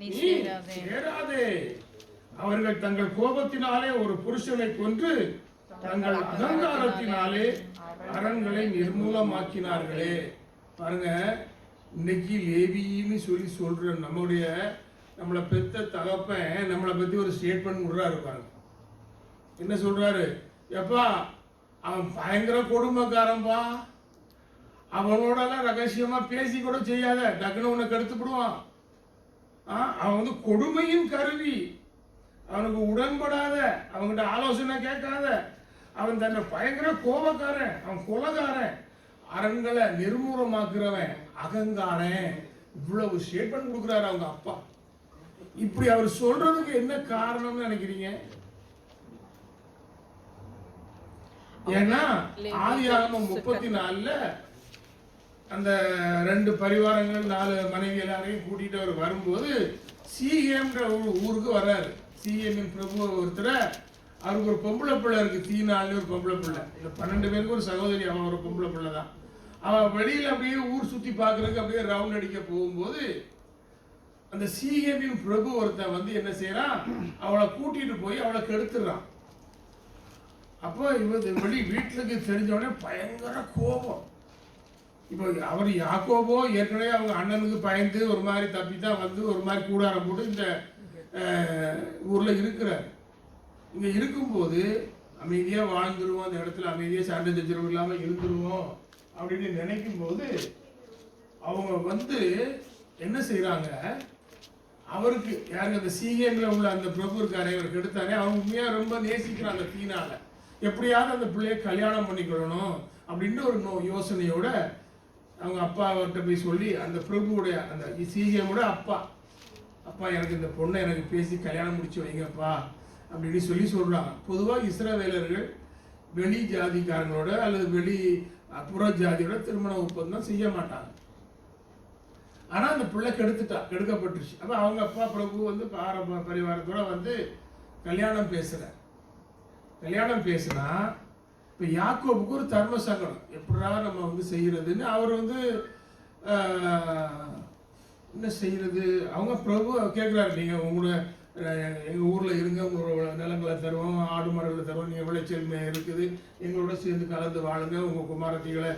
நீ சேராதே. அவர்கள் தங்கள் கோபத்தினாலே ஒரு புருஷனை கொன்று தங்கள் அகங்காரத்தினாலே அரண்களை நிர்மூலமாக்கினார்களே. பாருங்க, இன்னைக்கு லேவின்னு சொல்ற நம்மளை பெத்த தகப்பன் நம்மளை பத்தி ஒரு ஸ்டேட்மெண்ட் விடுறாரு பாருங்க. என்ன சொல்றாரு? எப்பா, அவன் பயங்கர கொடுமைக்காரன்பா, அவனோடலாம் ரகசியமா பேசி கூட செய்யாத, டக்குன்னு உன்னை கெடுத்துப்படுவான். அவன் வந்து கொடுமையின் கருவி, அவனுக்கு உடன்படாத, அவன்கிட்ட ஆலோசனை கேட்காத, அவன் தன்னை பயங்கர கோபக்காரன், அவன் கொலைகாரன், அரண்களை நிர்மூலமாக்குறவன், அகங்காரன். இவ்வளவு ஸ்டேட்மெண்ட் கொடுக்குறாரு அவங்க அப்பா. இப்படி அவர் சொல்றதுக்கு என்ன காரணம்னு நினைக்கிறீங்க? ஏன்னா ஆதியாகமம் 34 அந்த 2 பரிவாரங்கள் 4 மனைவி எல்லாரையும் கூட்டிட்டு அவர் வரும்போது சீகேம்ன்ற ஊருக்கு வர்றாரு. சீகேமின் பிரபு ஒருத்தர், அவருக்கு ஒரு பொம்பளை பிள்ளை இருக்கு, தீனால்னு ஒரு பொம்பளை பிள்ளை. இந்த 12 பேருக்கு ஒரு சகோதரி, அவன் ஒரு பொம்பளை பிள்ளை தான். அவன் வெளியில அப்படியே ஊர் சுத்தி பார்க்கறதுக்கு அப்படியே ரவுண்ட் அடிக்க போகும்போது அந்த சீகேமின் பிரபு ஒருத்தன் வந்து என்ன செய்யறான், அவளை கூட்டிட்டு போய் அவளை கெடுத்துறான். அப்போ வெளி வீட்டுக்கு தெரிஞ்சவொடனே பயங்கர கோபம். இப்போ அவர் யாக்கோபோ ஏற்கனவே அவங்க அண்ணனுக்கு பயந்து ஒரு மாதிரி தப்பித்தான் வந்து ஒரு மாதிரி கூடாரம் போட்டு இந்த ஊரில் இருக்கிறார். இங்கே இருக்கும்போது அமைதியாக வாழ்ந்துருவோம், அந்த இடத்துல அமைதியாக சண்டை சச்சரவு இல்லாமல் இருந்துருவோம் அப்படின்னு நினைக்கும் போது அவங்க வந்து என்ன செய்கிறாங்க, அவருக்கு யாருக்கு அந்த சீகேமில் உள்ள அந்த பிரபு இருக்காரே, அவருக்கு எடுத்தாரே, அவங்க உண்மையாக ரொம்ப நேசிக்கிறாங்க தீனால. எப்படியாவது அந்த பிள்ளையை கல்யாணம் பண்ணிக்கொள்ளணும் அப்படின்னு ஒரு யோசனையோட அவங்க அப்பா அவர்கிட்ட போய் சொல்லி அந்த பிரபுவுடைய அந்த சீகேமோட அப்பா எனக்கு இந்த பொண்ணை எனக்கு பேசி கல்யாணம் முடிச்சு வைங்கப்பா அப்படின்னு சொல்றாங்க. பொதுவாக இஸ்ரவேலர்கள் வெளி ஜாதிக்காரங்களோட அல்லது வெளி புற ஜாதியோட திருமண ஒப்பந்தம் செய்ய மாட்டாங்க. ஆனா அந்த பிள்ளை கெடுக்கப்பட்டுருச்சு. அப்ப அவங்க அப்பா பிரபு வந்து பரிவாரத்தோட வந்து கல்யாணம் பேசுனா இப்போ யாக்கோபுக்கு ஒரு தர்ம சங்கடம், எப்படா நம்ம வந்து செய்யறதுன்னு அவர் வந்து என்ன செய்யறது. அவங்க பிரபு கேட்குறாரு, நீங்கள் உங்களோட எங்கள் ஊரில் இருங்க, உங்களோட நிலங்களை தருவோம், ஆடு மாடுகளை தருவோம், நீங்கள் விளைச்சல் இருக்குது, எங்களோட சேர்ந்து கலந்து வாழுங்க, உங்கள் குமாரத்திகளை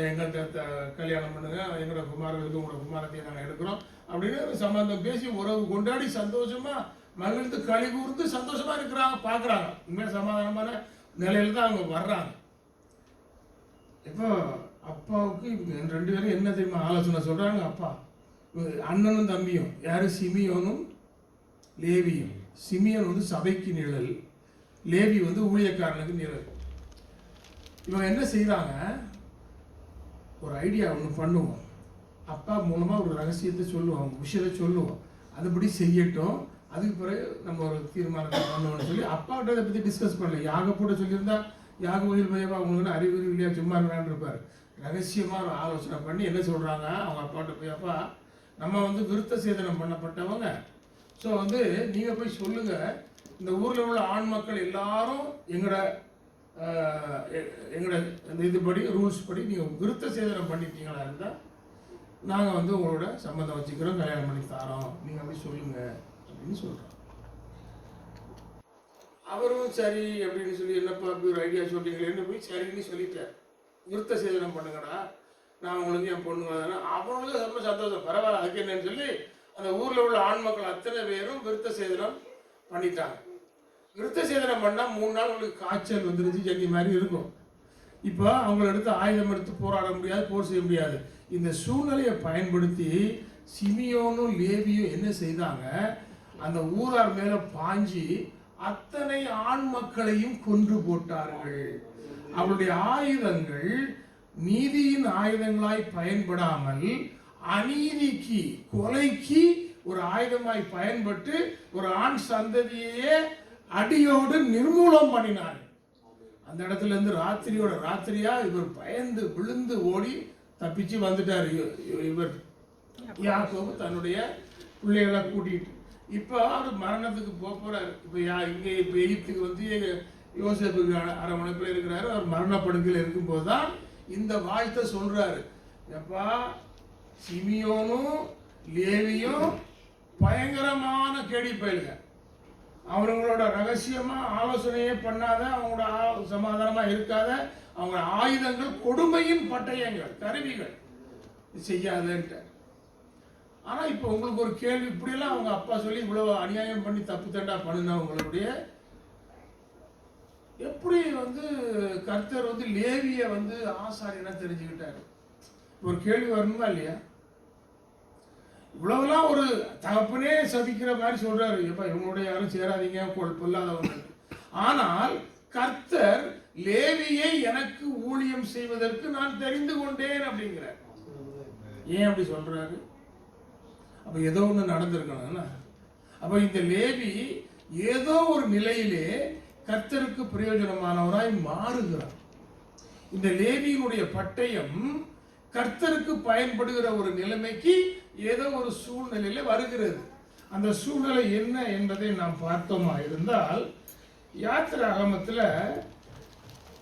எங்கள்கிட்ட கல்யாணம் பண்ணுங்க, எங்களோட குமாரர்களுக்கு உங்களோட குமாரத்தையை நாங்கள் எடுக்கிறோம் அப்படின்னு சம்பந்தம் பேசி உறவு கொண்டாடி சந்தோஷமா மகிழ்ந்து களி கூர்ந்து சந்தோஷமா இருக்கிறாங்க, பார்க்குறாங்க. உண்மையாக சமாதானமான நிலையில தான் அவங்க வர்றாங்க. இப்போ அப்பாவுக்கு 2 பேரும் என்ன தெரியுமா ஆலோசனை சொல்றாங்க? அப்பா அண்ணனும் தம்பியும் யாரு? சிமியோனும் லேவியும். சிமியோன் வந்து சபைக்கு நிழல், லேவி வந்து ஊழியக்காரனுக்கு நிழல். இவங்க என்ன செய்யறாங்க, ஒரு ஐடியா ஒன்று பண்ணுவோம், அப்பா மூலமா ஒரு ரகசியத்தை சொல்லுவோம், விஷயத்தை சொல்லுவோம், அதுபடி செய்யட்டும், அதுக்கு பிறகு நம்ம ஒரு தீர்மானத்தை பண்ணணும்னு சொல்லி அப்பாட்ட இதை பற்றி டிஸ்கஸ் பண்ணல. போட்டு சொல்லியிருந்தா யாகோவில் பயப்பா அவங்களுக்கு அறிவு இல்லையா சும்மா இருக்கிறான்னு இருப்பார். ரகசியமாக ஒரு ஆலோசனை பண்ணி என்ன சொல்கிறாங்க, அவங்க அப்பாட்ட போய், அப்பா நம்ம வந்து விருத்த சேதனம் பண்ணப்பட்டவங்க, ஸோ வந்து நீங்கள் போய் சொல்லுங்கள், இந்த ஊரில் உள்ள ஆண் மக்கள் எல்லாரும் எங்களோட அந்த இதுபடி ரூல்ஸ் படி நீங்கள் விருத்த சேதனம் பண்ணிட்டீங்களா இருந்தால் நாங்கள் வந்து உங்களோட சம்மந்தம் வச்சுக்கிறோம், கல்யாணம் பண்ணி தரோம், நீங்கள் அப்படி சொல்லுங்கள் அப்படின்னு சொல்றாங்க. அவரும் சரி அப்படின்னு சொல்லி, என்னப்பா அப்படி ஒரு ஐடியா சொல்றீங்களேன்னு போய் சரின்னு சொல்லிட்டார். விருத்த சேதனம் பண்ணுங்கடா, நான் உங்களுக்கு என் பொண்ணு அவங்களுக்கு ரொம்ப சந்தோஷம், பரவாயில்ல அதுக்கு என்னன்னு சொல்லி அந்த ஊர்ல உள்ள ஆண் மக்கள் அத்தனை பேரும் விருத்த சேதனம் பண்ணிட்டாங்க. விருத்த சேதனம் பண்ணா 3 நாள் உங்களுக்கு காய்ச்சல் வந்துருச்சு, ஜன்னி மாதிரி இருக்கும். இப்போ அவங்கள எடுத்து ஆயுதம் எடுத்து போராட முடியாது, போர் செய்ய முடியாது. இந்த சூழ்நிலையை பயன்படுத்தி சிமியோனும் லேவியும் என்ன செய்தாங்க, அந்த ஊரார் மேல பாஞ்சி அத்தனை ஆண் மக்களையும் கொன்று போட்டார்கள். அவருடைய ஆயுதங்கள் நீதியின் ஆயுதங்களாய் பயன்படாமல் அநீதிக்கு, கொலைக்கு ஒரு ஆயுதமாய் பயன்பட்டு ஒரு ஆண் சந்ததியே அடியோடு நிர்மூலம் பண்ணினார். அந்த இடத்துல இருந்து ராத்திரியா இவர் பயந்து விழுந்து ஓடி தப்பிச்சு வந்துட்டார். இவர் யாக்கோபு தன்னுடைய பிள்ளைகளை கூட்டிட்டு இப்போ அவர் மரணத்துக்கு போறாரு. இப்போ இப்போ எகிப்துக்கு வந்து யோசேப்புக்கு அரவணைப்பில் இருக்கிறாரு. அவர் மரணப்படுக்கையில் இருக்கும்போது தான் இந்த வாழ்த்தை சொல்றாரு. எப்பா சிமியோனும் லேவியும் பயங்கரமான கேடி பயலுங்க. அவங்களோட ரகசியமா ஆலோசனையே பண்ணாத, அவங்களோட சமாதானமா இருக்காத, அவங்க ஆயுதங்கள் கொடுமையின் பட்டயங்கள், கருவிகள், செய்யாதன்ட்டு. ஆனா இப்ப உங்களுக்கு ஒரு கேள்வி, இப்படியெல்லாம் அவங்க அப்பா சொல்லி இவ்வளவு அநியாயம் பண்ணி தப்பு தண்டா பண்ணினவங்களுடைய எப்படி கர்த்தர் லேவிய ஆசாரியனா தெரிஞ்சுக்கிட்டாரு? ஒரு கேள்வி வரணுமா இல்லையா? இவ்வளவுலாம் ஒரு தகப்பனே சபிக்கிற மாதிரி சொல்றாரு, எப்ப இவங்களுடைய யாரும் சேராதீங்க பொல்லாதவங்க. ஆனால் கர்த்தர் லேவியை எனக்கு ஊழியம் செய்வதற்கு நான் தெரிந்து கொண்டேன் அப்படிங்கிறார். ஏன் அப்படி சொல்றாரு? அப்ப ஏதோ ஒண்ணு நடந்திருக்கணும். அப்ப இந்த லேவி ஏதோ ஒரு நிலையிலே கர்த்தருக்கு பிரயோஜனமானவராய் மாறுகிறார். இந்த லேவியினுடைய பட்டயம் கர்த்தருக்கு பயன்படுகிற ஒரு நிலைமைக்கு ஏதோ ஒரு சூழ்நிலையில வருகிறது. அந்த சூழ்நிலை என்ன என்பதை நாம் பார்த்தோமா இருந்தால், யாத்திராகமத்துல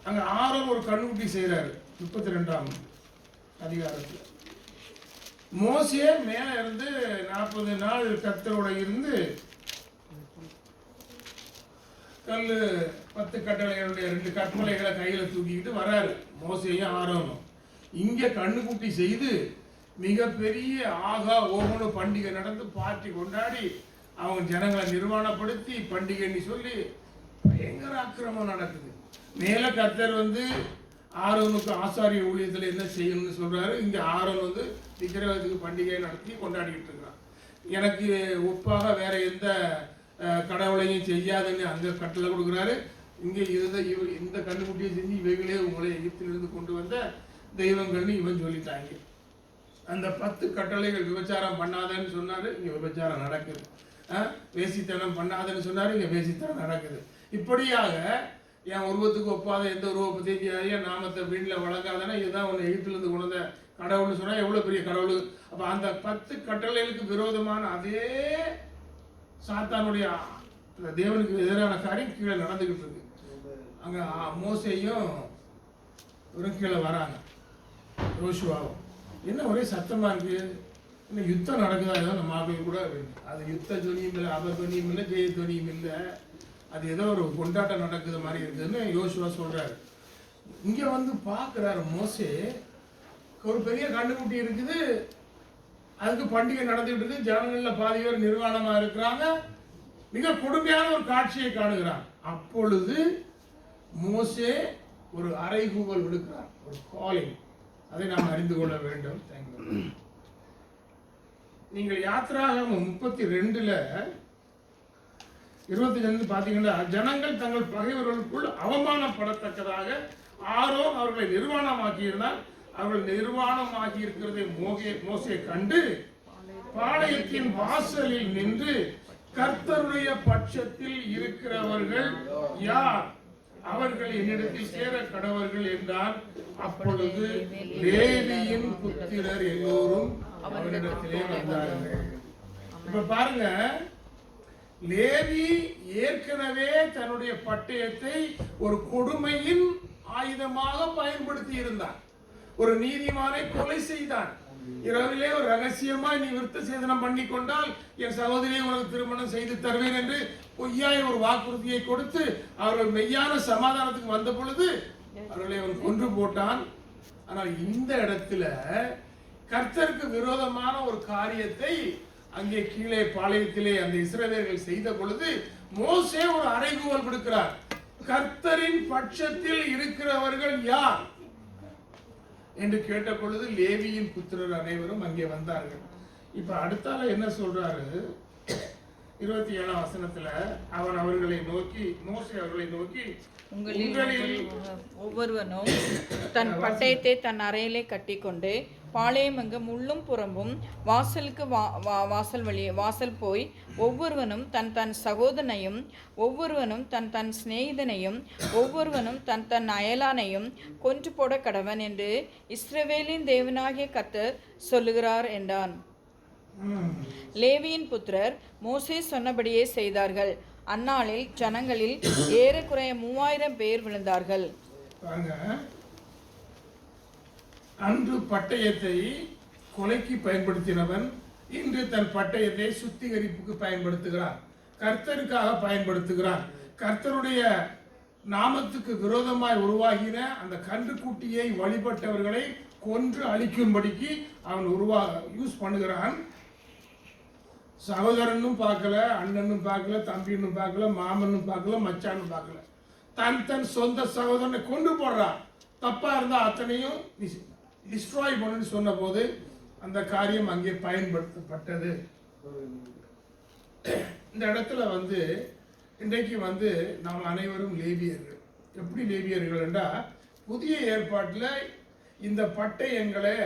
அங்க ஆரோன் ஒரு கண்ணுக்குட்டி செய்யறாரு. 32ஆம் அதிகாரத்துல மோசே மேல இருந்து 40 நாள் கர்த்தரோட இருந்து கல்லு 10 கட்டளைகளுடைய 2 கற்பனைகளை கையில தூக்கிக்கிட்டு வராரு மோசேயும் ஆரோனும். இங்க கண்ணுக்குட்டி செய்து மிகப்பெரிய ஆகா ஓகனு பண்டிகை நடந்து பார்ட்டி கொண்டாடி அவங்க ஜனங்களை நிர்வாணப்படுத்தி பண்டிகைன்னு சொல்லி பயங்கர ஆக்கிரமம் நடக்குது. மேல கர்த்தர் ஆரோனுக்கு ஆசாரிய ஊழியத்தில் என்ன செய்யணும்னு சொல்றாரு. இங்க ஆரோன் விக்கிரகத்துக்கு பண்டிகை நடத்தி கொண்டாடிக்கிட்டு இருக்கிறான். எனக்கு ஒப்பாக வேற எந்த கடவுளையும் செய்யாதுன்னு அங்க கட்டளை கொடுக்குறாரு. இங்க இந்த கண்ணுக்குட்டியை செஞ்சு இவைகளே உங்களை எகிப்திலிருந்து கொண்டு வந்த தெய்வங்கள்னு இவன் சொல்லிட்டாங்க. அந்த 10 கட்டளைகள், விபச்சாரம் பண்ணாதன்னு சொன்னாரு, இங்க விபச்சாரம் நடக்குது. வேசித்தனம் பண்ணாதன்னு சொன்னாரு, இங்க வேசித்தனம் நடக்குது. இப்படியாக என் உருவத்துக்கு ஒப்பாத எந்த உருவப்பத்தையும் என் நாமத்தை வீட்டில் வழங்காதானே, இதுதான் உன்னை எகிப்திலிருந்து கொண்டு வந்த கடவுள்னு சொன்னா எவ்வளவு பெரிய கடவுள். அப்ப அந்த 10 கட்டளைகளுக்கு விரோதமான அதே சாத்தானுடைய தேவனுக்கு எதிரான காரியம் கீழே நடந்துகிட்டு இருக்கு. அங்க மோசேயும் கீழே வராங்க, யோசுவாவும். என்ன ஒரே சத்தமா இருக்கு, என்ன யுத்தம் நடக்குதா? ஏதோ நம்ம ஆட்கள் கூட அது யுத்த துணியும் இல்லை, அபத்வனியும் இல்லை, ஜெய துணியும் இல்லை, அது ஏதோ ஒரு கொண்டாட்டம் நடக்குது மாதிரி இருக்குதுன்னு யோசுவா சொல்றாரு. இங்க பாக்குறாரு மோசே, ஒரு பெரிய கண்ணுக்குட்டி இருக்குது, அதுக்கு பண்டிகை நடந்துகிட்டு இருக்கு, ஜனங்கள்ல பாதி பேர் நிர்வாணமா இருக்கிறாங்க, மிக கொடுமையான ஒரு காட்சியை காணுகிறான். அப்பொழுது மோசே ஒரு அறைகூவல் விடுக்கிறார், ஒரு காலிங். அதை நாம் அறிந்து கொள்ள வேண்டும். நீங்கள் யாத்திராகமம் 32ல 25 பாத்தீங்கன்னா, ஜனங்கள் தங்கள் பகைவர்களுக்குள் அவமானப்படத்தக்கதாக ஆரோன் அவர்களை நிர்வாணமாக்கி இருந்தால், அவர்கள் நிர்வாணமாகி இருக்கிறதை மோசே கண்டு பாளையத்தின் வாசலில் நின்று, கர்த்தருடைய பட்சத்தில் இருக்கிறவர்கள் யார், அவர்கள் என்னிடத்தில் சேர கடவர்கள் என்றார். அப்பொழுது லேவியின் புத்திரர் எல்லோரும் அவரிடத்திலே வந்தார்கள். இப்ப பாருங்க, லேவி ஏற்கனவே தன்னுடைய பட்டயத்தை ஒரு கொடுமையின் ஆயுதமாக பயன்படுத்தி இருந்தான். ஒரு நீதிமானை கொலை செய்தான். இரவிலே ஒரு ரகசியமா நீ விருத்த சேதனம் பண்ணி கொண்டால் என் சகோதரியை உனக்கு திருமணம் செய்து தருவேன் என்று பொய்யாய் ஒரு வாக்குறுதியை கொடுத்து அவர்கள் மெய்யான சமாதானத்துக்கு வந்த பொழுது அவர்களை அவன் கொன்று போட்டான். ஆனால் இந்த இடத்துல கர்த்தருக்கு விரோதமான ஒரு காரியத்தை அங்கே கீழே பாளையத்திலே அந்த இஸ்ரவேலர்கள் செய்த பொழுது மோசே ஒரு அறைகூவல் விடுக்கிறார். கர்த்தரின் பட்சத்தில் இருக்கிறவர்கள் யார் என்று கேட்ட பொழுது லேவியின் புத்திரர் அனைவரும் அங்கே வந்தார்கள். இப்ப அடுத்தால என்ன சொல்றாரு, 27ஆம் வசனத்துல, அவன் அவர்களை நோக்கி, மோசே அவர்களை நோக்கி, உங்களில் ஒவ்வொருவனும் தன் பட்டயத்தை தன் அறையிலே கட்டிக்கொண்டு பாளையமெங்கு முள்ளும் புறம்பும் வாசலுக்கு வாசல் போய் ஒவ்வொருவனும் தன் தன் சகோதரனையும் ஒவ்வொருவனும் தன் தன் சிநேகிதனையும் ஒவ்வொருவனும் தன் தன் அயலானையும் கொன்று போட கடவன் என்று இஸ்ரவேலின் தேவனாகிய கர்த்தர் சொல்லுகிறார் என்றான். லேவியின் புத்திரர் மோசே சொன்னபடியே செய்தார்கள். அந்நாளில் ஜனங்களில் ஏறக்குறைய 3000 பேர் விழுந்தார்கள். அன்று பட்டயத்தை கொலைக்கு பயன்படுத்தினவன் இன்று தன் பட்டயத்தை சுத்திகரிப்புக்கு பயன்படுத்துகிறான், கர்த்தருக்காக பயன்படுத்துகிறான். கர்த்தருடைய நாமத்துக்கு விரோதமாய் உருவாகின அந்த கன்றுக்குட்டியை வழிபட்டவர்களை கொன்று அழிக்கும்படிக்கு அவன் யூஸ் பண்ணுகிறான். சகோதரனும் பார்க்கல, அண்ணனும் பார்க்கல, தம்பின்னு பார்க்கல, மாமனும் பார்க்கல, மச்சானும் பார்க்கல. தன் சொந்த சகோதரனை கொண்டு போடுறான். தப்பா இருந்தா அத்தனையும் டிஸ்ட்ராய் பண்ணு சொன்ன போது அந்த காரியம் அங்கே பயன்படுத்தப்பட்டது. இந்த இடத்துல இன்றைக்கு நாம் அனைவரும் லேவியர்கள். எப்படி லேவியர்கள் என்றால், புதிய ஏற்பாட்டில் இந்த பட்டயங்களை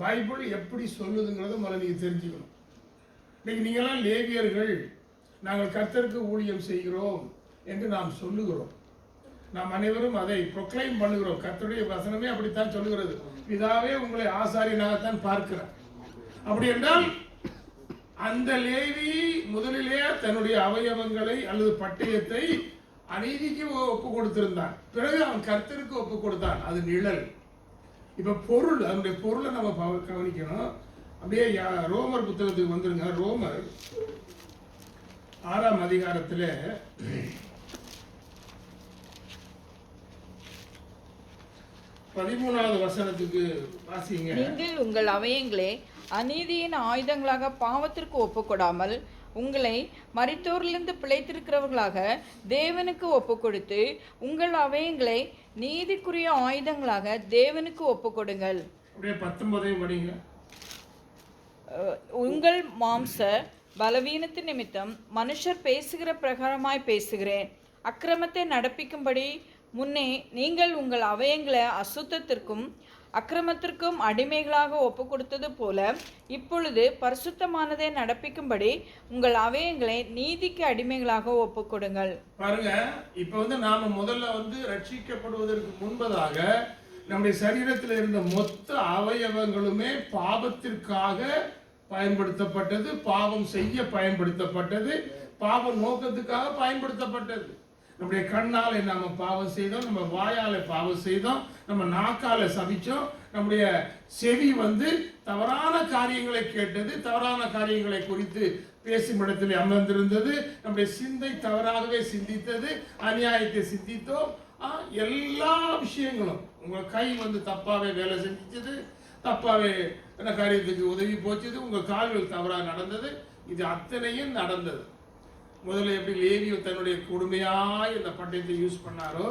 பைபிள் எப்படி சொல்லுதுங்கிறத முதல்ல நீங்கள் தெரிஞ்சுக்கணும். இன்னைக்கு நீங்களாம் லேவியர்கள், நாங்கள் கர்த்தருக்கு ஊழியம் செய்கிறோம் என்று நாம் சொல்லுகிறோம். நாம் அனைவரும் அதை ப்ரொக்ளைம் பண்ணுகிறோம். கர்த்தருடைய வசனமே அப்படித்தான் சொல்லுகிறது. பிதாவே உங்களை ஆசாரியனாகத்தான் பார்க்கிறார். அப்படி என்றால் அந்த லேவி முதலிலே தன்னுடைய அவயவங்களை அல்லது பட்டயத்தை அநீதிக்கு ஒப்பு கொடுத்திருந்தான். பிறகு அவன் கர்த்தருக்கு ஒப்பு கொடுத்தான். அது நிழல். இப்ப பொருள், அதனுடைய பொருளை நம்ம கவனிக்கணும். அப்படியே ரோமர் புத்தகத்துக்கு வந்துருங்க. ரோமர் 6ஆம் அதிகாரத்தில் 13வது வசனத்துக்கு வாசிங்க. நீங்கள் உங்கள் அவயங்களே அநீதியின் ஆயுதங்களாக பாவத்திற்கு ஒப்புக்கொடாமல் உங்களை மரித்தோரிலிருந்து பிழைத்திருக்கிறவர்களாக தேவனுக்கு ஒப்பு கொடுத்து உங்கள் அவயங்களை நீதிக்குரிய ஆயுதங்களாக தேவனுக்கு ஒப்பு கொடுங்கள். உங்கள் மாம்ச பலவீனத்தின் நிமித்தம் மனுஷர் பேசுகிற பிரகாரமாய் பேசுகிறேன். அக்கிரமத்தை நடப்பிக்கும்படி முன்னே நீங்கள் உங்கள் அவயங்களை அசுத்தத்திற்கும் அக்கிரமத்திற்கும் அடிமைகளாக ஒப்பு கொடுத்தது போல இப்பொழுது பரிசுத்தமானதை நடப்பிக்கும்படி உங்கள் அவயங்களை நீதிக்கு அடிமைகளாக ஒப்பு கொடுங்கள். பாருங்க, இப்ப நாம முதல்ல ரட்சிக்கப்படுவதற்கு முன்பதாக நம்முடைய சரீரத்தில் இருந்த மொத்த அவயவங்களுமே பாவத்திற்காக பயன்படுத்தப்பட்டது, பாவம் செய்ய பயன்படுத்தப்பட்டது, பாவ நோக்கத்துக்காக பயன்படுத்தப்பட்டது. நம்முடைய கண்ணால நாம பாவம் செய்தோம், நம்ம வாயால பாவம் செய்தோம், நம்ம நாக்கால சபிச்சோம், நம்முடைய செவி தவறான காரியங்களை கேட்டது, தவறான காரியங்களை குறித்து பேசும் இடத்தில் அமர்ந்திருந்தது, நம்முடைய சிந்தை தவறாகவே சிந்தித்தது, அநியாயத்தை சிந்தித்தோம். எல்லா விஷயங்களும் உங்க கை தப்பாவே வேலை செஞ்சிச்சது, தப்பாவே என்ன காரியத்துக்கு உதவி போச்சது, உங்க கால்கள் தவறாக நடந்தது. இது அத்தனையும் நடந்தது. முதல்ல எப்படி லேவி தன்னுடைய கொடுமையாய் இந்த பட்டயத்தை யூஸ் பண்ணாரோ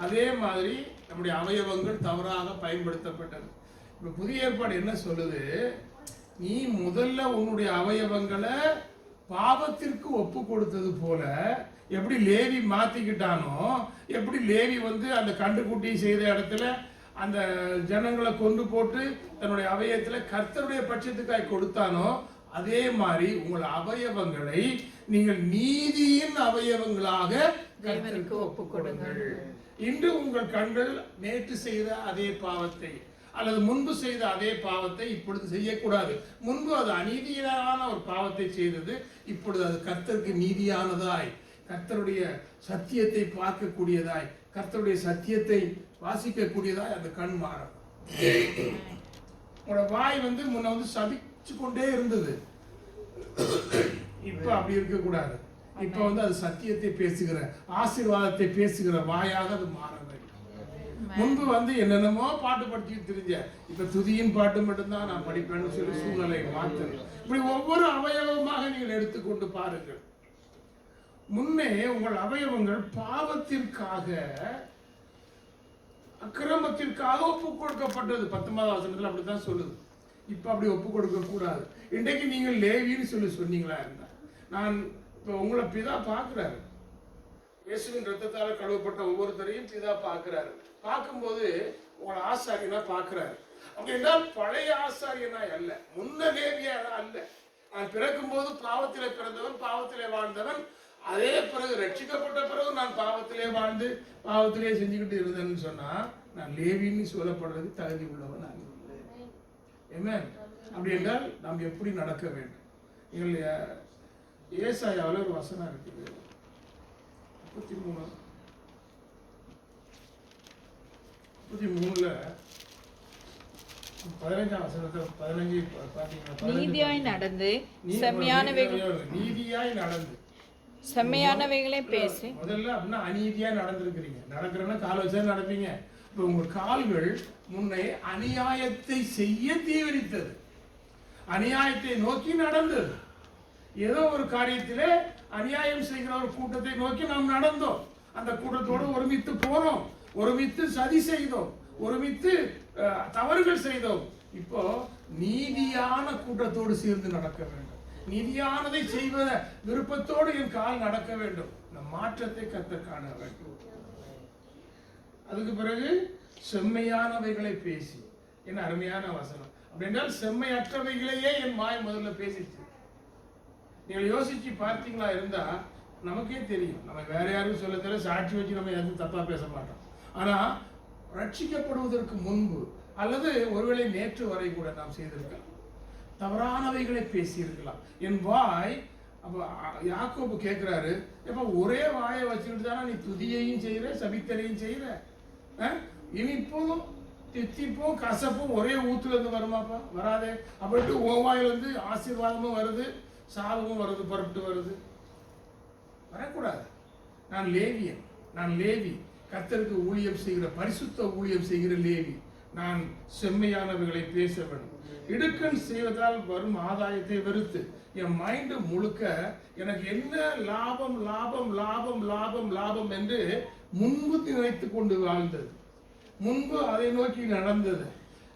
அதே மாதிரி நம்முடைய அவயவங்கள் தவறாக பயன்படுத்தப்பட்டது. இப்ப புதிய ஏற்பாடு என்ன சொல்லுது? நீ முதல்ல உன்னுடைய அவயவங்களை பாவத்திற்கு ஒப்பு கொடுத்தது போல எப்படி லேவி மாத்திக்கிட்டானோ, எப்படி லேவி அந்த கண்டுக்குட்டி செய்த இடத்துல அந்த ஜனங்களை கொண்டு போட்டு தன்னுடைய அவயத்துல கர்த்தருடைய பட்சத்துக்காய் கொடுத்தானோ, அதே மாதிரி உங்கள் அவயவங்களை நீங்கள் நீதியின் அவயவங்களாக கர்த்தருக்கு ஒப்புக் கொடுங்கள். இன்று உங்கள் கண்கள் நேற்று செய்த அதே பாவத்தை அல்லது முன்பு செய்த அதே பாவத்தை இப்பொழுது செய்யக்கூடாது. முன்பு அது அநீதியான ஒரு பாவத்தை செய்தது, இப்பொழுது அது கர்த்தருக்கு நீதியானதாய், கர்த்தருடைய சத்தியத்தை பார்க்கக்கூடியதாய், கர்த்தருடைய சத்தியத்தை வாசிக்கக்கூடியதாய் அந்த கண் மாறும். உங்களோட வாய் முன்ன சபிச்சு கொண்டே இருந்தது, இப்ப அப்படி இருக்க கூடாது. இப்ப அது சத்தியத்தை பேசுகிற, ஆசீர்வாதத்தை பேசுகிற வாயாக அது மாற வேண்டும். முன்பு என்னென்னமோ பாட்டு படிச்சுட்டு தெரிஞ்ச, இப்ப துதியின் பாட்டு மட்டும்தான் நான் படிப்பேன்னு சொல்லி சூழ்நிலை மாற்று. இப்படி ஒவ்வொரு அவயவமாக நீங்கள் எடுத்துக்கொண்டு பாருங்கள். முன்னே உங்கள் அவயவங்கள் பாவத்திற்காக அக்கிரமத்திற்காக ஒப்பு கொடுக்கப்பட்டது. 19வது வசனத்துல அப்படித்தான் சொல்லுது. இப்ப அப்படி ஒப்பு கொடுக்க கூடாது. இன்றைக்கு நீங்கள் லேவின்னு சொல்லி சொன்னீங்களா இருந்தா, நான் இப்ப உங்களை பிதா பார்க்கிறாரு, இயேசுவின் ரத்தத்தால் கழுவப்பட்ட ஒவ்வொருத்தரையும் பிதா பார்க்கிறாரு. பார்க்கும்போது உங்களை ஆசாரியனா பார்க்கிறாரு. அப்படி என்றால் பழைய ஆசாரியனா அல்ல, முன்ன லேவியா அல்ல. நான் பிறக்கும் போது பாவத்திலே பிறந்தவன், பாவத்திலே வாழ்ந்தவன். அதே பிறகு ரட்சிக்கப்பட்ட பிறகு நான் பாவத்திலே வாழ்ந்து பாவத்திலே செஞ்சுக்கிட்டு இருந்தேன்னு சொன்னா நான் லேவின்னு சொல்லப்படுறது தகுதி உள்ளவன் அல்ல. அப்படி என்றால் நாம் எப்படி நடக்க வேண்டும்? நீங்கள் ஏசாயாவில் ஒரு வசனம் இருக்குது, 33ல 15ஆம் வசனத்தை 15 பார்த்தீங்கன்னா நீதியாய் நடந்து செம்மையானவைகள் நீதியாய் நடந்து செம்மையானவைகளை பேசி முதல்ல அப்படின்னா அநீதியா நடந்திருக்கிறீங்க. நடக்கிறன்னா கால் வச்சா நடப்பீங்க. இப்போ உங்க கால்கள் முன்னே அநியாயத்தை செய்ய தீவிரித்தது, அநியாயத்தை நோக்கி நடந்தது. ஏதோ ஒரு காரியத்திலே அநியாயம் செய்கிற ஒரு கூட்டத்தை நோக்கி நாம் நடந்தோம். அந்த கூட்டத்தோடு ஒருமித்து போனோம், ஒருமித்து சதி செய்தோம், ஒருமித்து தவறுகள் செய்தோம். இப்போ நீதியான கூட்டத்தோடு சேர்ந்து நடக்க வேண்டும். நீதியானதை செய்வத விருப்பத்தோடு என் கால் நடக்க வேண்டும். இந்த மாற்றத்தை கர்த்தர் காண வேண்டும். அதுக்கு பிறகு செம்மையானவைகளை பேசி, என்ன அருமையான வசனம். அப்படின்றால் செம்மையற்றவைகளையே என் வாய் முதல்ல பேசிச்சு. நீங்கள் யோசிச்சு பார்த்தீங்களா இருந்தா நமக்கே தெரியும். நம்ம வேற யாரும் சொல்ல தெரியல, சாட்சி வச்சு நம்ம எதுவும் தப்பா பேச மாட்டோம். ஆனா ரட்சிக்கப்படுவதற்கு முன்பு அல்லது ஒருவேளை நேற்று வரை கூட நாம் செய்திருக்கலாம், தவறானவைகளை பேசியிருக்கலாம். என் வாய் அப்ப யாக்கோபு கேட்கிறாரு, எப்ப ஒரே வாயை வச்சுக்கிட்டு தானே நீ துதியையும் செய்யற சபித்தலையும் செய்யற, இனிப்பும் தித்திப்பும் கசப்பும் ஒரே ஊத்துல இருந்து வருமாப்பா? வராதே. அப்படின்ட்டு உன் வாயில இருந்து ஆசீர்வாதமும் வருது, சாபமும் வருது, புறப்பட்டு வருது. வரக்கூடாது. நான் லேவியன், நான் லேவி, கர்த்தருக்கு ஊழியம் செய்கிற, பரிசுத்த ஊழியம் செய்கிற லேவி. நான் செம்மையானவர்களை பேச வேண்டும். இடுக்கண் செய்வதால் வரும் ஆதாயத்தை வெறுத்து என் மைண்டு முழுக்க எனக்கு என்ன லாபம் லாபம் லாபம் லாபம் லாபம் என்று முன்பு நினைத்து கொண்டு வாழ்ந்தது, முன்பு அதை நோக்கி நடந்தது.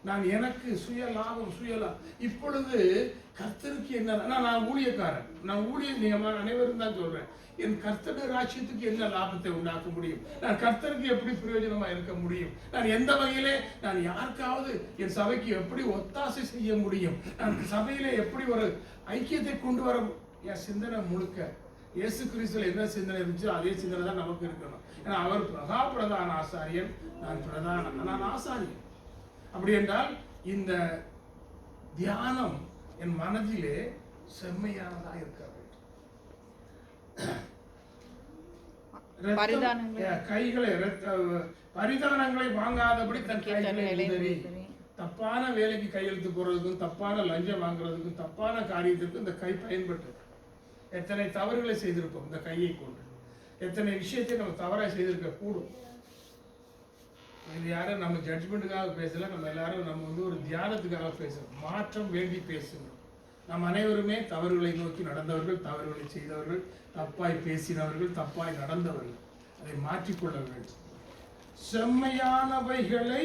நான் எனக்கு சுய லாபம் சுயலாபம். இப்பொழுது கர்த்தருக்கு என்ன, நான் ஊழியக்காரன், நான் ஊழியம் அனைவரும் தான் சொல்றேன். என் கர்த்தருடைய ராஜ்யத்துக்கு என்ன லாபத்தை உண்டாக்க முடியும்? நான் கர்த்தருக்கு எப்படி பிரயோஜனமா இருக்க முடியும்? நான் எந்த வகையிலே நான் யாருக்காவது என் சபைக்கு எப்படி ஒத்தாசை செய்ய முடியும்? நான் சபையிலே எப்படி ஒரு ஐக்கியத்தை கொண்டு வர? என் சிந்தனை முழுக்க இயேசு கிறிஸ்துல என்ன சிந்தனை இருந்துச்சோ அதே சிந்தனை தான் நமக்கு இருக்கணும். ஏன்னா அவர் பிரதான ஆசாரியன், நான் ஆசாரியன். அப்படி என்றால் இந்த தியானம் என் மனதிலே செம்மையானதா இருக்க வேண்டும். கைகளை பரிதானங்களை வாங்காதபடி தன் கைகளை உதறி தப்பான வேலைக்கு கையெழுத்து போறதுக்கும், தப்பான லஞ்சம் வாங்குறதுக்கும், தப்பான காரியத்திற்கும் இந்த கை பயன்பட்டது. எத்தனை தவறுகளை செய்திருப்போம் இந்த கையை கொண்டு, எத்தனை விஷயத்தை நம்ம தவறாக செய்திருக்க கூடும். இது யாரும் நம்ம ஜட்ஜ்மெண்ட்டுக்காக பேசல, நம்ம எல்லாரும் நம்ம ஒரு தியானத்துக்காக பேசுறோம். மாற்றம் வேண்டி பேசுகிறோம். நாம் அனைவருமே தவறுகளை நோக்கி நடந்தவர்கள், தவறுகளை செய்தவர்கள், தப்பாய் பேசினவர்கள், தப்பாய் நடந்தவர்கள். அதை மாற்றிக்கொள்ள வேண்டும். செம்மையானவைகளை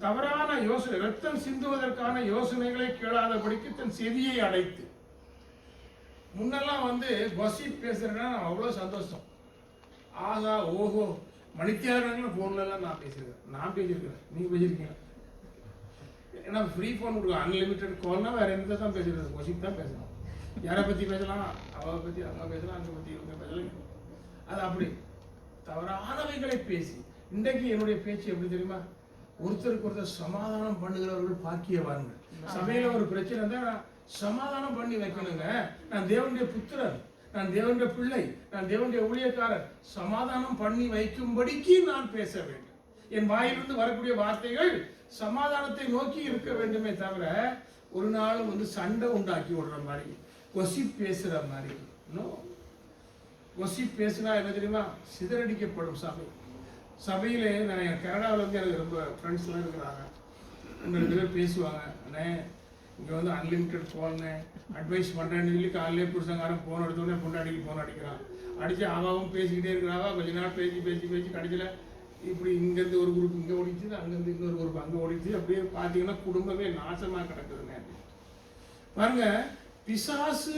தவறான யோசனை, ரத்தம் சிந்துவதற்கான யோசனைகளை கேளாதபடிக்கு தன் செவியை அடைத்து. முன்னெல்லாம் கொசிப் பேசுறேன்னா அவ்வளோ சந்தோஷம், ஆகா ஓஹோ, மணித்தியாளர்கள் போன்ல எல்லாம் நான் பேசியிருக்கிறேன், நீங்க பேசியிருக்கீங்க. ஏன்னா ஃப்ரீ ஃபோன் கொடுக்கும், அன்லிமிட்டட் கால்னா வேற எந்த தான் பேசுறது, கொசிப் தான் பேசலாம். யாரை பற்றி பேசலாம், அவளை பற்றி அவங்க பேசலாம், அங்கே பற்றி இவங்க பேசலாம். அது அப்படி தவறானவைகளை பேசி. இன்றைக்கு என்னுடைய பேச்சு எப்படி தெரியுமா? ஒருத்தருக்கு ஒருத்தர் சமாதானம் பண்ணுகிறவர்கள் பாக்கியவான்கள். சபையில ஒரு பிரச்சனை தான் சமாதானம் பண்ணி வைக்கணுங்க. நான் தேவனுடைய புத்திரன், நான் தேவனுடைய பிள்ளை, நான் தேவனுடைய ஊழியக்காரர். சமாதானம் பண்ணி வைக்கும்படிக்கு நான் பேச வேண்டும். என் வாயிலிருந்து வரக்கூடிய வார்த்தைகள் சமாதானத்தை நோக்கி இருக்க வேண்டுமே தவிர ஒரு நாளும் சண்டை உண்டாக்கி விடுற மாதிரி, கொசிப் பேசுற மாதிரி. கொசிப் பேசுனா என்ன தெரியுமா? சிதறடிக்கப்படும் சபை. சபையிலே நான் கனடாவில் எனக்கு ரொம்ப ஃப்ரெண்ட்ஸ்லாம் இருக்கிறாங்க. 2 பேர் பேசுவாங்க, அண்ணே இங்கே அன்லிமிட்டட் ஃபோன்னு அட்வைஸ் பண்ணுறேன்னு சொல்லி காலையிலே புருஷங்காரன் ஃபோன் எடுத்தோடனே பொண்டாடிக்கு ஃபோன் அடிக்கிறான். அடித்து அவாவும் பேசிக்கிட்டே இருக்கிறாவா. கொஞ்ச நாள் பேசி கடைசியில் இப்படி இங்கேருந்து ஒரு குரூப் இங்கே ஓடிச்சு, அங்கேருந்து இன்னொரு குரூப் அங்கே ஓடிச்சு. அப்படியே பார்த்தீங்கன்னா குடும்பமே நாசமாக கிடக்குதுங்க. பாருங்க, பிசாசு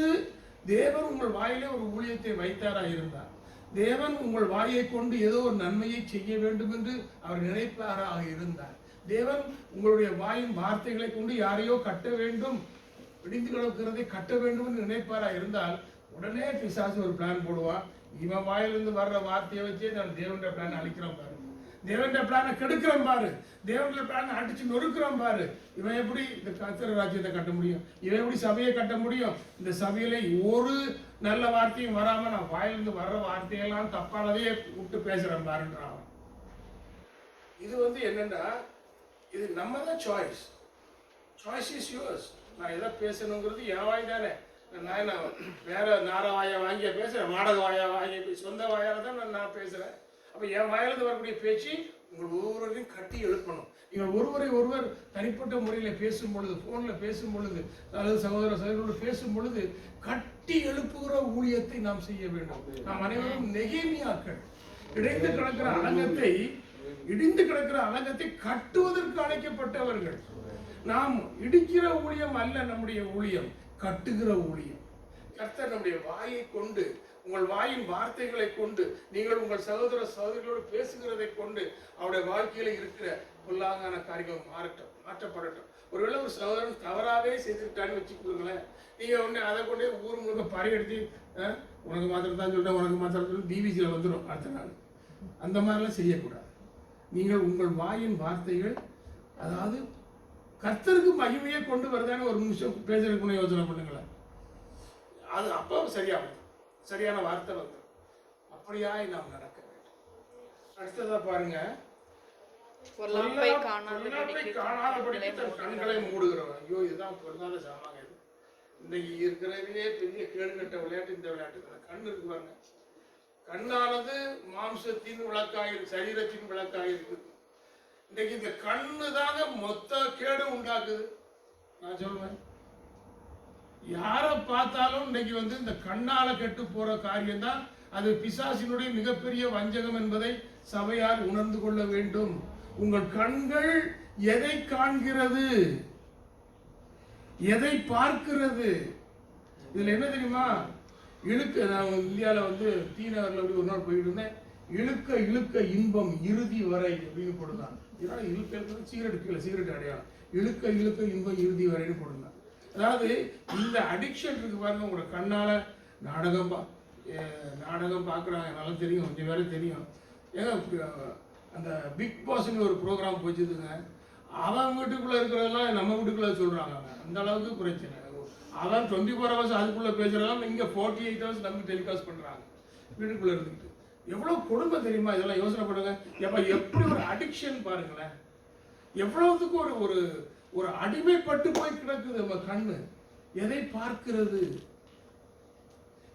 தேவன் உங்கள் வாயிலே ஒரு ஊழியத்தை வைத்தாரா இருந்தார், தேவன் உங்கள் வாயை கொண்டு ஏதோ ஒரு நன்மையை செய்ய வேண்டும் என்று அவர் நினைப்பாராக இருந்தார், தேவன் உங்களுடைய வாயின் வார்த்தைகளை கொண்டு யாரையோ கட்ட வேண்டும், பிடித்து கிடக்கிறதை கட்ட வேண்டும் என்று நினைப்பாரா இருந்தால் உடனே பிசாசு ஒரு பிளான் போடுவான். இவன் வாயிலிருந்து வர்ற வார்த்தையை வச்சே நான் தேவனுடைய பிளான் அழிக்கிறோம் பாரு, தேவனுடைய பிளானை கெடுக்கிறோம் பாரு, தேவனுடைய பிளானை அடிச்சு நொறுக்கிறோம் பாரு. இவன் எப்படி இந்த கர்த்தர் ராஜ்யத்தை கட்ட முடியும்? இவன் எப்படி சபையை கட்ட முடியும்? இந்த சபையில ஒரு நல்ல வார்த்தையும் வராம நான் வாயிலிருந்து வர்ற வார்த்தையெல்லாம் தப்பானதையே விட்டு பேசுறேன் பாருன்றான். இது என்னன்னா, இது நம்ம தான் சாய்ஸ் இஸ் யுவர்ஸ். நான் எதை பேசணுங்கிறது என் வாய் தானே. நான் வேற நார வாயை வாங்கிய பேசுகிறேன், வாடகை வாயா வாங்கி சொந்த வாயால் தான் நான் பேசுகிறேன். அப்போ என் வாயிலிருந்து வரக்கூடிய பேச்சு உங்கள் ஒவ்வொருவரையும் கட்டி எழுப்பணும். நீங்கள் ஒருவரை ஒருவர் தனிப்பட்ட முறையில் பேசும் பொழுது, ஃபோனில் பேசும் பொழுது, அல்லது சகோதர சகோதரோடு பேசும் பொழுது கட்டி எழுப்புகிற ஊழியத்தை நாம் செய்ய வேண்டும். நாம் அனைவரும் நெகேமியாக்கள். இடிந்து கிடக்கிற அலங்கத்தை கட்டுவதற்கு அழைக்கப்பட்டவர்கள். நாம் இடிக்கிற ஊழியம் அல்ல நம்முடைய ஊழியம், கட்டுகிற ஊழியம். கர்த்தர் நம்முடைய வாயை கொண்டு, உங்கள் வாயின் வார்த்தைகளை கொண்டு, நீங்கள் உங்கள் சகோதர சகோதரிகளோடு பேசுகிறதை கொண்டு அவருடைய வாழ்க்கையில இருக்கிற பொல்லாங்கான காரியங்கள் மாற்றப்படட்டும். ஒருவேளை ஒரு சகோதரன் தவறாவே செய்திருக்கான்னு வச்சுக்கொள்ளுங்களேன், நீங்க அதை கொண்டே ஊர் முழுக்க பறையெடுத்து உனக்கு மாத்திரம் தான் சொல்றேன், உனக்கு மாத்திரம் சொல்லி பிபிசியில் வந்துடும் அடுத்த நாள். அந்த மாதிரிலாம் செய்யக்கூடாது. நீங்கள் உங்கள் வாயின் வார்த்தைகள், அதாவது கர்த்தருக்கு மகிமையை கொண்டு வருதான்னு ஒரு நிமிஷம் பேசுறதுக்கு யோசனை பண்ணுங்களேன். அது அப்போ சரியான வார்த்தை வந்து அப்படியாய் நாம் நடக்க வேண்டும். அடுத்ததா பாருங்க, காணாதபடிக்கு தன் கண்களை மூடுகிறவன். ஐயோ, இதுதான் பொருளாத சாமாங்க. இது இன்னைக்கு இருக்கிறதுலே பெரிய கேடுகட்ட விளையாட்டு இந்த விளையாட்டு தான். கண் இருக்கு பாருங்க, கண்ணானது மாம்சத்தின் விளக்காயிருக்கு, சரீரத்தின் விளக்காயிருக்கு. இன்னைக்கு இந்த கண்ணு தாங்க மொத்த கேடு உண்டாக்குது. நான் சொல்லுவேன், யாரை பார்த்தாலும் இன்னைக்கு இந்த கண்ணால கெட்டு போற காரியம் தான் அது பிசாசினுடைய மிகப்பெரிய வஞ்சகம் என்பதை சபையார் உணர்ந்து கொள்ள வேண்டும். உங்கள் கண்கள் எதை காண்கிறது, எதை பார்க்கிறது? இதுல என்ன தெரியுமா, நான் இந்தியாவில் தீநகரில் ஒரு நாள் போயிட்டு இருந்தேன். இழுக்க இன்பம் இறுதி வரை அப்படின்னு போடுதான். இதனால இழுக்க சிகரெட் அடையாளம், இழுக்க இன்பம் இறுதி வரைன்னு போடுதான். அதாவது இந்த அடிக்ஷன் இருக்கு பாருங்க. உங்களோட கண்ணால நாடகம் பார்க்குறாங்க, நல்லா தெரியும், கொஞ்சம் வேலை தெரியும். ஏங்க அந்த பிக் பாஸ்ன்னு ஒரு ப்ரோக்ராம் போச்சுதுங்க. அவன் வீட்டுக்குள்ளே இருக்கிறதெல்லாம் நம்ம வீட்டுக்குள்ளே சொல்கிறாங்க. அந்த அளவுக்கு பிரச்சனை. அவன் 24 hours அதுக்குள்ளே பேசுகிறதெல்லாம் இங்கே 48 hours நமக்கு டெலிகாஸ்ட் பண்ணுறாங்க வீட்டுக்குள்ளே இருந்துக்கிட்டு. எவ்வளோ கொடுமை தெரியுமா? இதெல்லாம் யோசனை பண்ணுங்க. எப்படி ஒரு அடிக்ஷன் பாருங்களேன். எவ்வளவுக்கு ஒரு அடிமைப்பட்டு போய் கிடக்குது நம்ம கண்ணு. எதை பார்க்கிறது?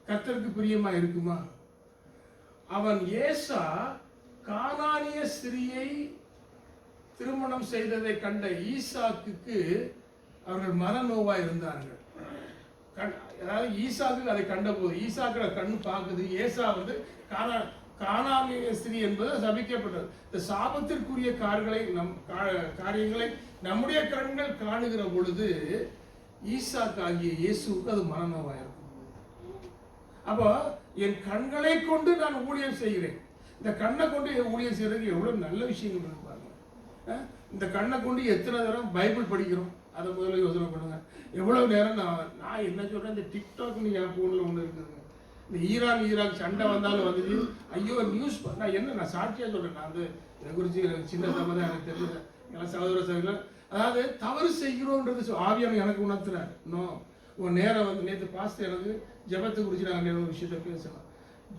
கர்த்தருக்கு பிரியமா இருக்குமா? அவன் ஏசா கானானிய ஸ்திரியை திருமணம் செய்ததை கண்ட ஈசாக்குக்கு அவர்கள் மனநோவா இருந்தார்கள். அதாவது ஈசாக்கு அதை கண்ட போது, ஈசாக்கு கண்ணு பார்க்குது, ஏசா கானானிய ஸ்திரீ என்பது சபிக்கப்பட்டது. இந்த சாபத்திற்குரிய காரியங்களை நம்முடைய கண்கள் காணுகிற பொழுது ஈசாக்கு ஆகிய இயேசுக்கு அது மனநோவாயிருக்கும். அப்போ என் கண்களை கொண்டு நான் ஊழியம் செய்கிறேன். இந்த கண்ணை கொண்டு ஊழியம் செய்யறதுக்கு எவ்வளவு நல்ல விஷயங்கள் இருப்பாங்க. இந்த கண்ணை கொண்டு எத்தனை தரம் பைபிள் படிக்கிறோம், அதை முதல்ல யோசனை பண்ணுங்க. எவ்வளவு நேரம் நான் என்ன சொல்றேன், இந்த டிக்டாக்னு என் போன்ல ஒன்று இருக்குதுங்க. இந்த ஈராக் சண்டை வந்தாலும் வந்துச்சு. ஐயோ நியூஸ் நான் சாட்சியா சொல்றேன். நான் இதை குறித்து சின்ன தவறு தான் எனக்கு தெரியல. எல்லாம் சகோதர சகோதரர், அதாவது தவறு செய்கிறோன்றது ஆவியான எனக்கு உணர்த்துறாரு. இன்னும் உன் நேரம் நேற்று பாஸ்டர் எனக்கு ஜெபத்தை குறித்து நாங்கள் ஒரு விஷயத்த பேசலாம்.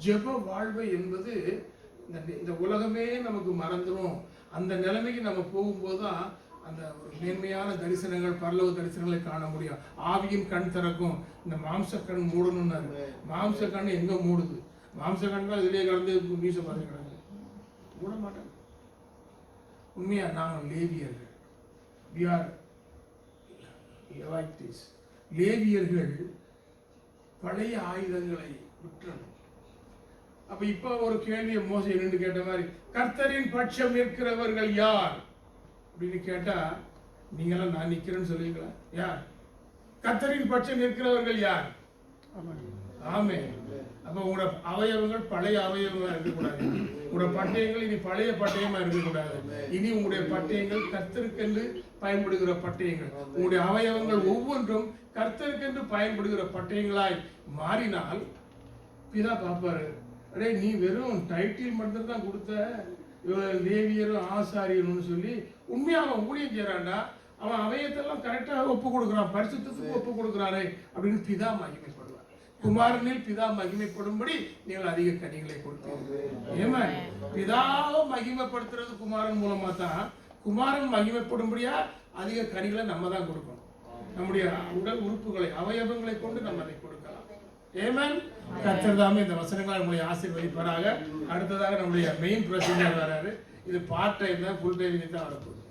ஜெப வாழ்வை என்பது இந்த உலகமே நமக்கு மறந்துடும். அந்த நிலைமைக்கு நம்ம போகும்போது தான் அந்த ஒரு மேன்மையான தரிசனங்கள், பரலோக தரிசனங்களை காண முடியும். ஆவியின் கண் திறக்கும். இந்த மாம்ச கண் மூடணும்னாரு. மாம்ச கண் எங்க மூடுது? மாம்ச கண் தான் இதுலேயே கலந்து மீச பார்த்துக்கிறாங்க, மூட மாட்டாங்க. உண்மையா நாங்கள் லேவியர்கள், லேவியர்கள் பழைய ஆயுதங்களை விற்றணும். அப்ப இப்ப ஒரு கேள்வியை மோசை நின்று கேட்ட மாதிரி, கர்த்தரின் பட்சம் நிற்கிறவர்கள் யார் அப்படின்னு கேட்டா, நீங்களாம் நான் நிக்கிறேன்னு சொல்லுவீங்களா? யார் கர்த்தரின் பட்சம் நிற்கிறவர்கள் யார்? ஆமே. அப்ப உங்களோட அவயவங்கள் பழைய அவயவங்களா இருக்கக்கூடாது. உங்களோட பட்டயங்கள் இனி பழைய பட்டயமா இருக்கக்கூடாது. இனி உங்களுடைய பட்டயங்கள் கர்த்தருக்கென்று பயன்படுகிற பட்டயங்கள். உங்களுடைய அவயவங்கள் ஒவ்வொன்றும் கர்த்தருக்கென்று பயன்படுகிற பட்டயங்களாய் மாறினால் பிதா பாப்பாரு, அடே நீ வெறும் டைட்டில் மட்டும் தான் கொடுத்த, லேவியரும் ஆசாரியன்னு சொல்லி உண்மையா அவன் ஊழியம் செய்யறான்டா, அவன் அவயத்தெல்லாம் கரெக்டாக ஒப்பு கொடுக்குறான், பரிசுத்தத்துக்கு ஒப்பு கொடுக்குறாரே அப்படின்னு பிதா மகிமைப்படுவார். குமாரனில் பிதா மகிமைப்படும்படி நீங்கள் அதிக கனிகளை கொடுப்பீர்கள். ஏமா பிதாவை மகிமைப்படுத்துறது குமாரன் மூலமா தான். குமாரன் மகிமைப்படும்படியா அதிக கனிகளை நம்ம தான் கொடுக்கணும். நம்முடைய உடல் உறுப்புகளை அவயவங்களை கொண்டு நம்ம அதை கொடுக்கலாம். ஏமேன். கர்த்தர் தாமே இந்த வசனங்களை நம்முடைய ஆசீர்வதிப்பாராக. அடுத்ததாக நம்முடைய மெயின் பிரசங்கர் வராரு. இது பார்ட் டைம் தான், ஃபுல் டைம் தான் வரப்போகுது.